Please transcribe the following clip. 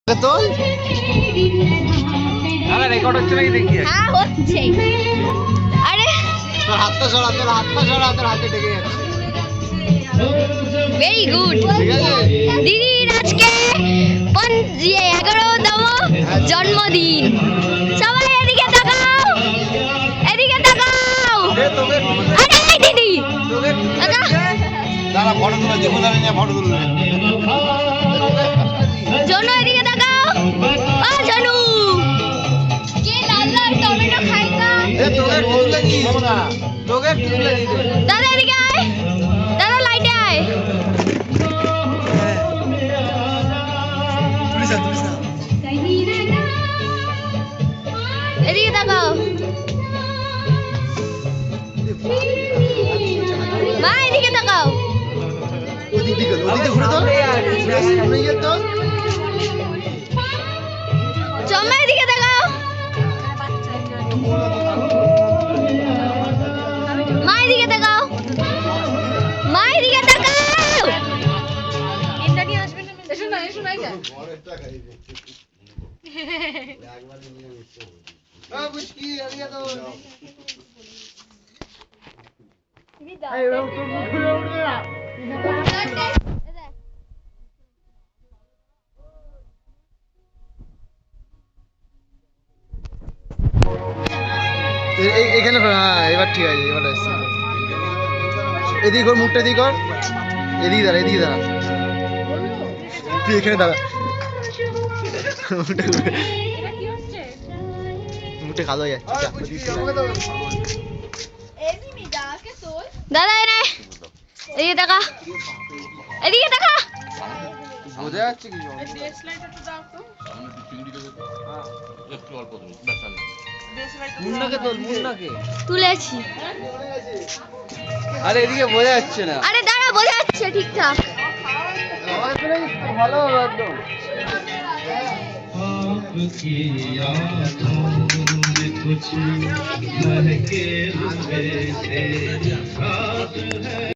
তোল আরে রেকর্ড হচ্ছে নাকি দেখি হ্যাঁ হচ্ছে আরে তোর হাতটা সরা তোর হাতে ঢেকে যাচ্ছে ভেরি গুড ঠিক আছে দিদির আজকে 11তম জন্মদিন সবাই এদিকে তাকাও আরে এই দিদি দাদা দাঁড়া ফটো তুলে দিব দাঁড়া নিয়ে ফটো তুলবে জনু এদিকে তাকাও ও জনু কে লাল লাল টমেটো খাই না এ তোকে তুলে কি না তোকে তুলে দি দাদা এদিকে আয় দাদা লাইটে আয় তুলিসা এদিকে তাকাও মা এদিকে তাকাও ওদিকে ঘুরে তো সামনে গিয়ে তো চম্মা এদিকে তাকাও মা এদিকে তাকাও ইন্দ্রাণী আসবে না এসো না পরেরটা খাইবে একবার নিয়ে মিশে আ বুঝকি এদিকে তো এই ও তো ঘুরে উঠবে না এখানে হ্যাঁ এবার ঠিক আছে এবার আসছে এদিকে কর মুখটা এদিকে কর এদিকে দাঁড়া তুই এখানে দাঁড়া মুখটা কালো হয়ে যাচ্ছে দাদা এনে এদিকে তাকা বোঝা যাচ্ছে কি তুলেছি আরে এদিকে বোঝা যাচ্ছে না আরে দাঁড়া বোঝা যাচ্ছে ঠিকঠাক ভালো একদম आपकी यादों में कुछ महके हुए थे